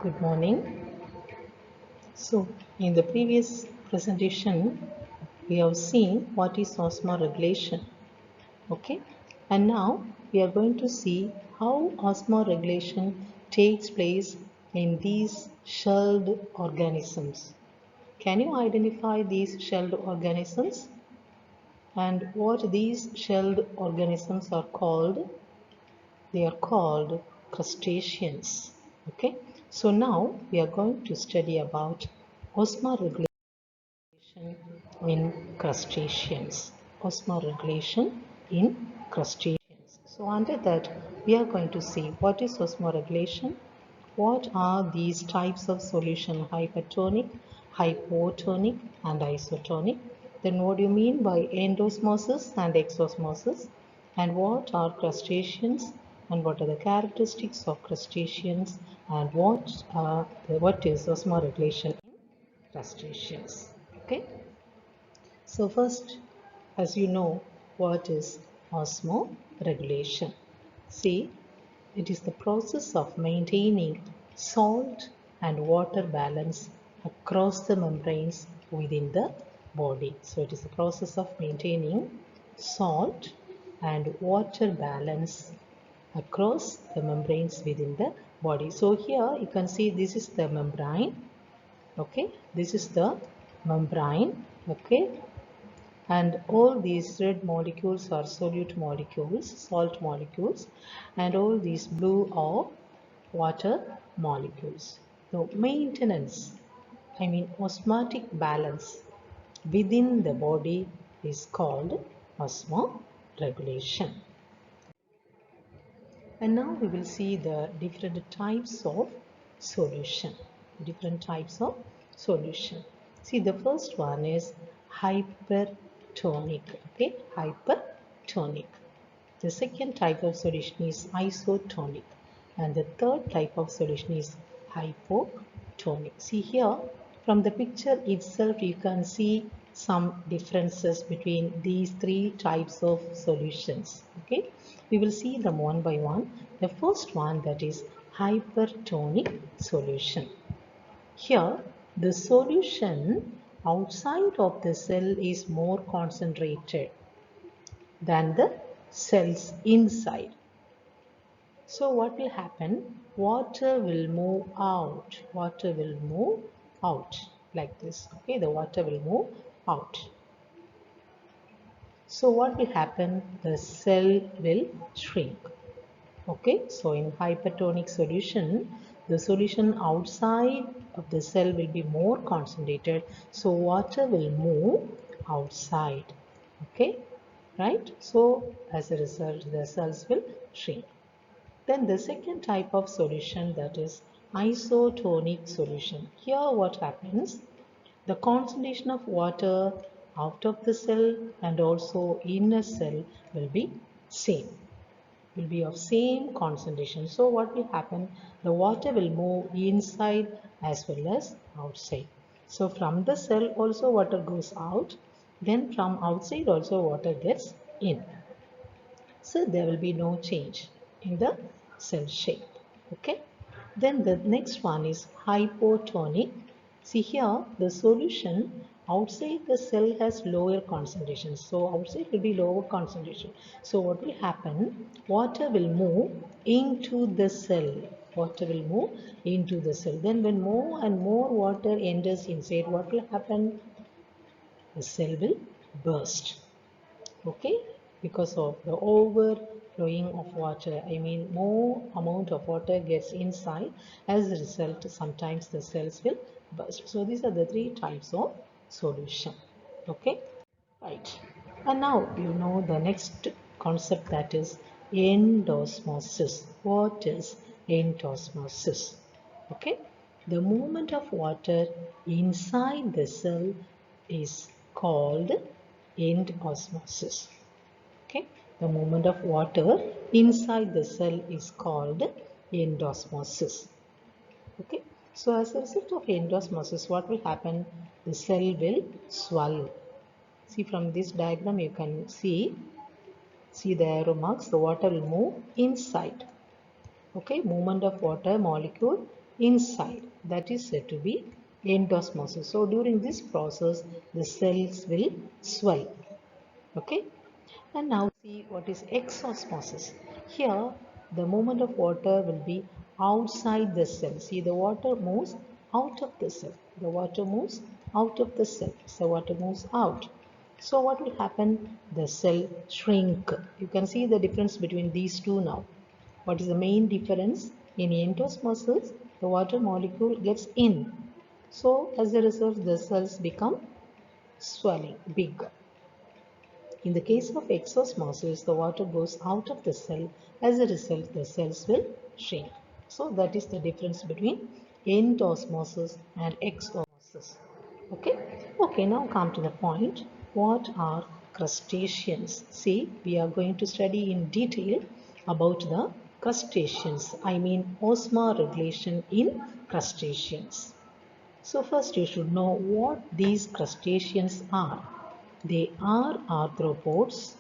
Good morning. So, in the previous presentation, we have seen what is osmoregulation. Okay, and now we are going to see how osmoregulation takes place in these shelled organisms. Can you identify these shelled organisms and what these shelled organisms are called? They are called crustaceans. Okay, so now we are going to study about osmoregulation in crustaceans. Osmoregulation in crustaceans. So under that, we are going to see what is osmoregulation, what are these types of solution, hypertonic, hypotonic, and isotonic. Then what do you mean by endosmosis and exosmosis? And what are crustaceans? And what are the characteristics of crustaceans? And what is osmoregulation in crustaceans? Okay. So first, as you know, what is osmoregulation? See, it is the process of maintaining salt and water balance across the membranes within the body. So it is the process of maintaining salt and water balance across the membranes within the body. So here you can see this is the membrane. Okay, this is the membrane. Okay, and all these red molecules are solute molecules, salt molecules, and all these blue are water molecules. So maintenance, osmotic balance within the body is called osmoregulation. And now we will see the different types of solution. Different types of solution. See, the first one is hypertonic. Okay, hypertonic. The second type of solution is isotonic. And the third type of solution is hypotonic. See here, from the picture itself, you can see some differences between these three types of solutions. Okay, we will see them one by one. The first one, that is hypertonic solution. Here, the solution outside of the cell is more concentrated than the cells inside. So what will happen? Water will move out. Water will move out like this. Okay, the water will move out. So what will happen? The cell will shrink. Okay, so in hypertonic solution, the solution outside of the cell will be more concentrated. So water will move outside. Okay, right? So as a result, the cells will shrink. Then the second type of solution, that is isotonic solution. Here what happens? The concentration of water out of the cell and also in a cell will be same. Will be of same concentration. So what will happen? The water will move inside as well as outside. So from the cell also water goes out. Then from outside also water gets in. So there will be no change in the cell shape. Okay. Then the next one is hypotonic. See here, the solution outside the cell has lower concentration. So outside will be lower concentration. So what will happen? Water will move into the cell. Water will move into the cell. Then when more and more water enters inside, what will happen? The cell will burst. Okay, because of the overflowing of water, more amount of water gets inside. As a result, sometimes the cells will burst. So these are the three types of solution. Okay, right. And now you know the next concept, that is endosmosis. What is endosmosis? Okay, the movement of water inside the cell is called endosmosis. Okay, the movement of water inside the cell is called endosmosis. Okay, so as a result of endosmosis, what will happen? The cell will swell. See, from this diagram you can see the arrow marks. The water will move inside. Okay, movement of water molecule inside. That is said to be endosmosis. So during this process, the cells will swell. Okay. And now see what is exosmosis. Here, the movement of water will be outside the cell. See, the water moves out of the cell. The water moves out of the cell. So water moves out. So what will happen? The cell shrink. You can see the difference between these two now. What is the main difference? In endosmosis, the water molecule gets in. So as a result, the cells become swelling, big. In the case of exosmosis, the water goes out of the cell. As a result, the cells will shrink. So that is the difference between endosmosis and exosmosis. Okay. Okay, now come to the point. What are crustaceans? See, we are going to study in detail about the crustaceans. I mean osmoregulation in crustaceans. So first you should know what these crustaceans are. They are arthropods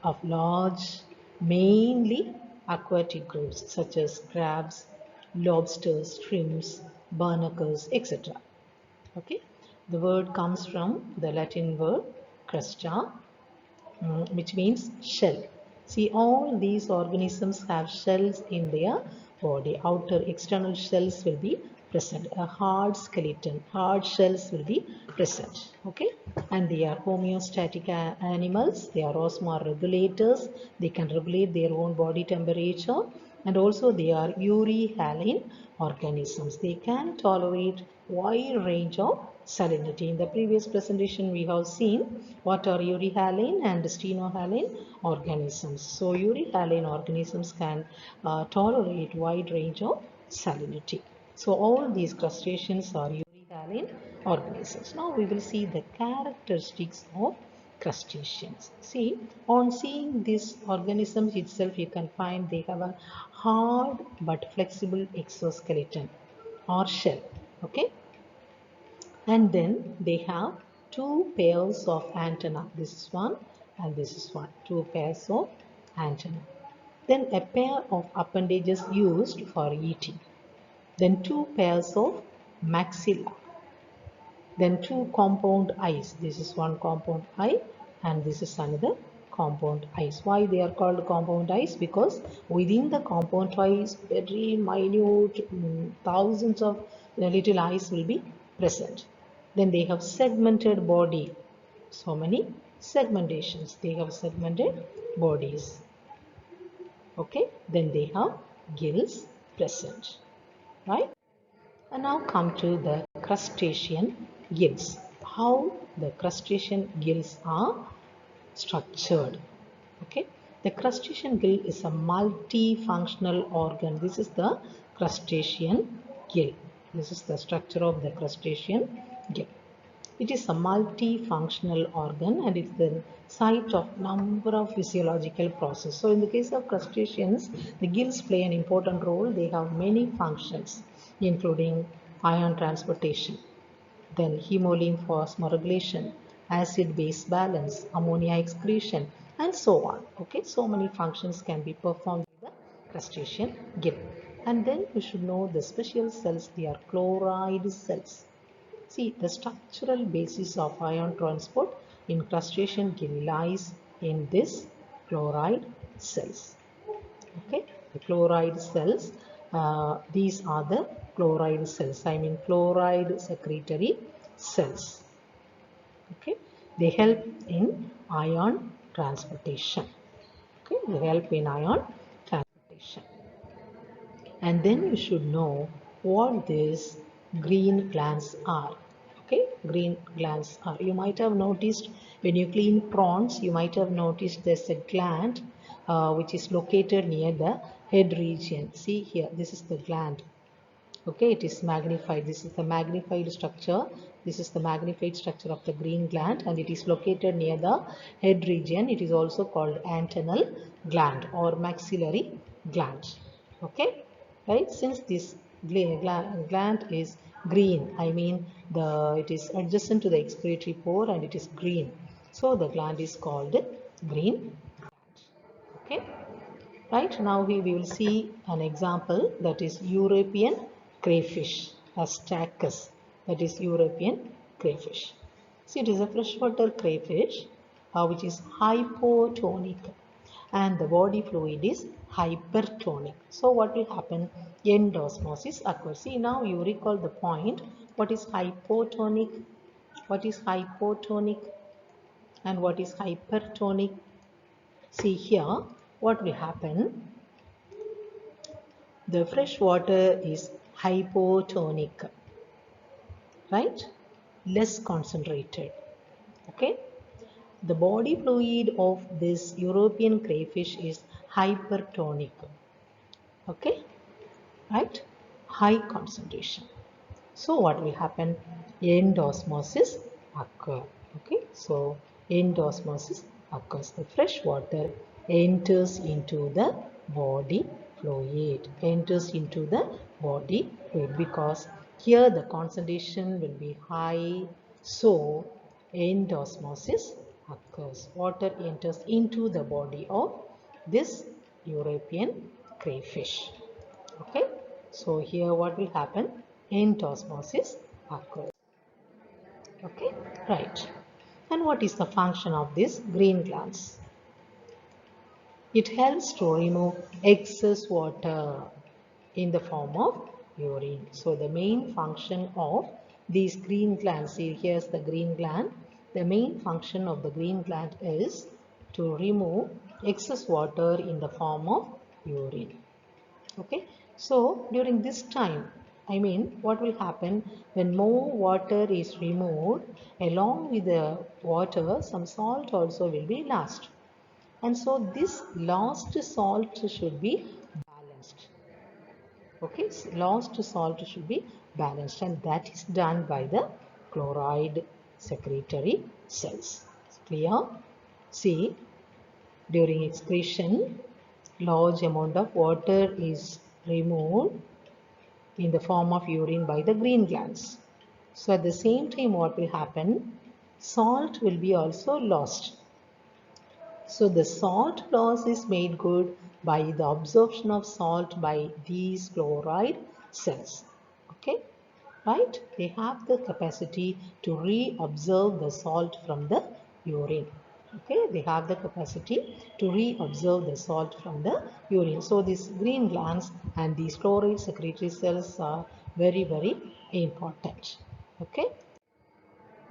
of large, mainly aquatic groups such as crabs, lobsters, shrimps, barnacles, etc. Okay, the word comes from the Latin word crusta, which means shell. See, all these organisms have shells in their body. Outer external shells will be present. A hard skeleton, hard shells will be present. Okay, and they are homeostatic animals. They are osmoregulators. They can regulate their own body temperature, and also they are euryhaline organisms. They can tolerate wide range of salinity. In the previous presentation, we have seen what are euryhaline and stenohaline organisms. So euryhaline organisms can tolerate wide range of salinity. So all these crustaceans are euryhaline organisms. Now we will see the characteristics of crustaceans. See, on seeing these organisms itself, you can find they have a hard but flexible exoskeleton or shell. Okay, and then they have two pairs of antenna. This is one and this is one. Two pairs of antenna. Then a pair of appendages used for eating. Then two pairs of maxilla. Then two compound eyes. This is one compound eye and this is another compound eyes. Why they are called compound eyes? Because within the compound eyes, very minute, thousands of little eyes will be present. Then they have segmented body. So many segmentations. They have segmented bodies. Okay. Then they have gills present. Right. And now come to the crustacean gills. How the crustacean gills are structured. Okay, the crustacean gill is a multifunctional organ. This is the crustacean gill. This is the structure of the crustacean gill. It is a multifunctional organ and it's the site of number of physiological processes. So in the case of crustaceans, the gills play an important role. They have many functions, including ion transportation, then hemolymph osmoregulation, acid-base balance, ammonia excretion, and so on. Okay, so many functions can be performed with the crustacean gill. And then you should know the special cells. They are chloride cells. See, the structural basis of ion transport in crustacean gill lies in this chloride cells. Okay, the chloride cells, these are the chloride cells, I mean chloride secretory cells. Okay, they help in ion transportation. Okay, they help in ion transportation. And then you should know what these green glands are. Okay, green glands are. You might have noticed when you clean prawns, you might have noticed there's a gland which is located near the head region. See here, this is the gland. Okay, it is magnified. This is the magnified structure. This is the magnified structure of the green gland and it is located near the head region. It is also called antennal gland or maxillary gland. Okay, right? Since this gland is green, I mean it is adjacent to the excretory pore and it is green. So the gland is called green gland. Okay. Right, now we will see an example, that is European crayfish, Astacus, that is European crayfish. See, it is a freshwater crayfish which is hypotonic and the body fluid is hypertonic. So what will happen? Endosmosis occurs. See, now you recall the point. What is hypotonic? What is hypotonic? And what is hypertonic? See here, what will happen? The fresh water is hypotonic, right? Less concentrated. Okay. The body fluid of this European crayfish is hypertonic. Okay. Right? High concentration. So what will happen? Endosmosis occur. Okay. So endosmosis occurs. The fresh water enters into the body fluid. Enters into the body fluid because here the concentration will be high. So endosmosis occurs. Water enters into the body of this European crayfish. Okay. So here what will happen? Endosmosis occurs. Okay, right. And what is the function of this green glands? It helps to remove excess water in the form of urine. So the main function of these green glands, see here's the green gland. The main function of the green gland is to remove excess water in the form of urine. Okay, so during this time, what will happen when more water is removed, along with the water some salt also will be lost, and so this lost salt should be balanced. Okay, so lost salt should be balanced, and that is done by the chloride secretory cells. Clear? See, during excretion large amount of water is removed in the form of urine by the green glands. So at the same time what will happen? Salt will be also lost. So the salt loss is made good by the absorption of salt by these chloride cells. Okay, right? They have the capacity to reabsorb the salt from the urine. Okay, they have the capacity to reabsorb the salt from the urine. So these green glands and these chloride secretory cells are very, very important. Okay.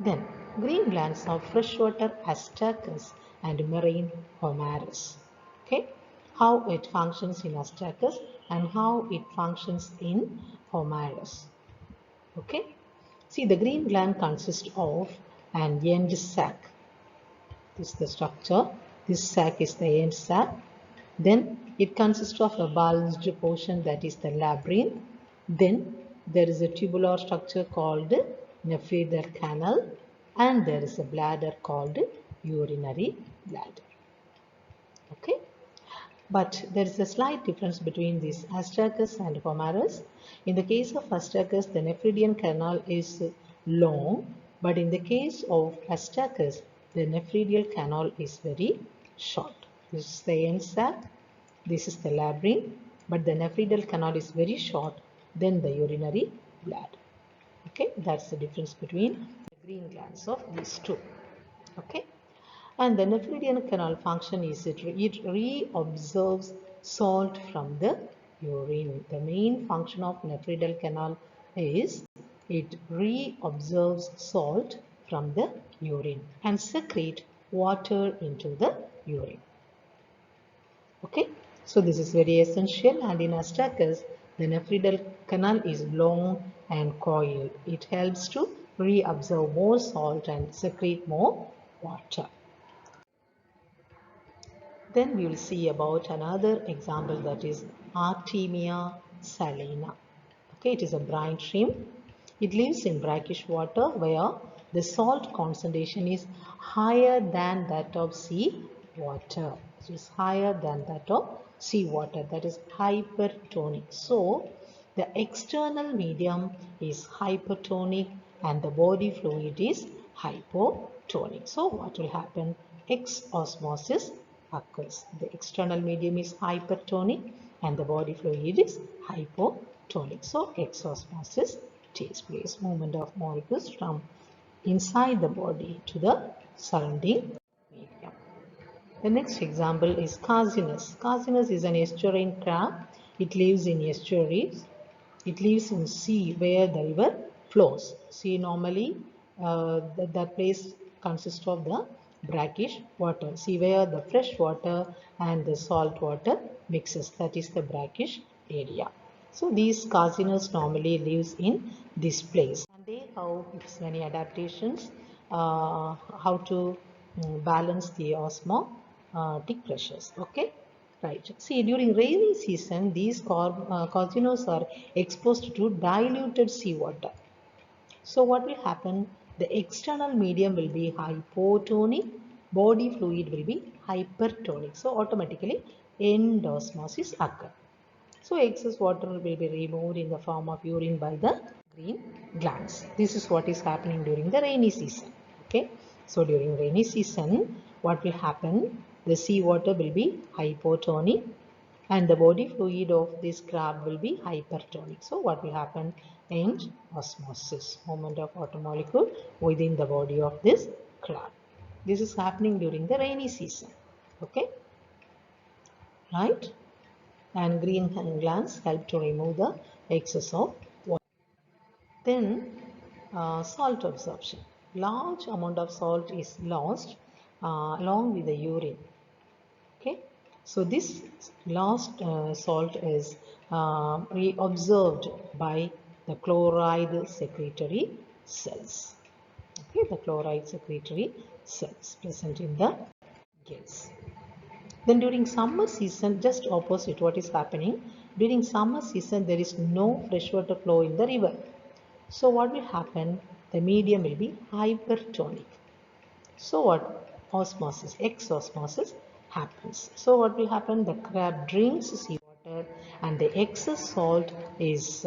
Then green glands are freshwater Astacus and marine Homarus. Okay, how it functions in Astacus and how it functions in Homarus. Okay, see the green gland consists of an end sac. This is the structure. This sac is the end sac. Then it consists of a bulged portion, that is the labyrinth. Then there is a tubular structure called nephridial canal, and there is a bladder called urinary bladder. Okay. But there is a slight difference between these Astacus and Homarus. In the case of Astacus, the nephridian canal is long, but in the case of Astacus, the nephridial canal is very short. This is the end sac, this is the labyrinth, but the nephridial canal is very short than the urinary bladder. Okay, that's the difference between the green glands of these two. Okay. And the nephridian canal function is it reabsorbs salt from the urine. The main function of nephridial canal is it reabsorbs salt from the urine and secrete water into the urine. Okay, so this is very essential, and in Astacus, the nephridial canal is long and coiled. It helps to reabsorb more salt and secrete more water. Then we will see about another example, that is Artemia salina. Okay, it is a brine shrimp. It lives in brackish water where the salt concentration is higher than that of sea water. It is higher than that of sea water, that is hypertonic. So the external medium is hypertonic and the body fluid is hypotonic. So what will happen? Exosmosis occurs. The external medium is hypertonic and the body fluid is hypotonic. hypertonic. So exosmosis takes place, movement of molecules from inside the body to the surrounding medium. The next example is Carcinus. Carcinus is an estuarine crab. It lives in estuaries. It lives in sea where the river flows. Sea normally that place consists of the brackish water. Sea where the fresh water and the salt water mixes. That is the brackish area. So these Carcinus normally lives in this place. And they have many adaptations how to balance the osmotic pressures. Okay, right. See, during rainy season, these carcinoids are exposed to diluted seawater. So what will happen? The external medium will be hypotonic, body fluid will be hypertonic. So automatically endosmosis occur. So excess water will be removed in the form of urine by the green glands. This is what is happening during the rainy season. Okay. So during rainy season, what will happen? The seawater will be hypotonic and the body fluid of this crab will be hypertonic. So what will happen? End osmosis, movement of water molecule within the body of this crab. This is happening during the rainy season. Okay. Right. And green glands help to remove the excess of water. Then salt absorption. Large amount of salt is lost along with the urine. Okay, so this last salt is reabsorbed by the chloride secretory cells. Okay, the chloride secretory cells present in the gills. Then during summer season, just opposite what is happening, during summer season there is no freshwater flow in the river. So what will happen? The medium will be hypertonic. So what? Osmosis, exosmosis happens. So what will happen? The crab drinks seawater and the excess salt is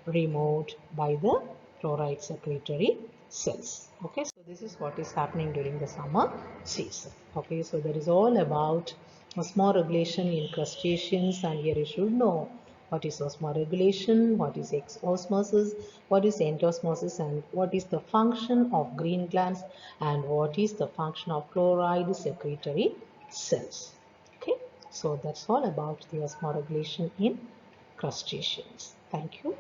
removed by the chloride secretory cells. Okay, so this is what is happening during the summer season. Okay, so that is all about osmoregulation in crustaceans, and here you should know what is osmoregulation, what is exosmosis, what is endosmosis, and what is the function of green glands, and what is the function of chloride secretory cells. Okay, so that's all about the osmoregulation in crustaceans. Thank you.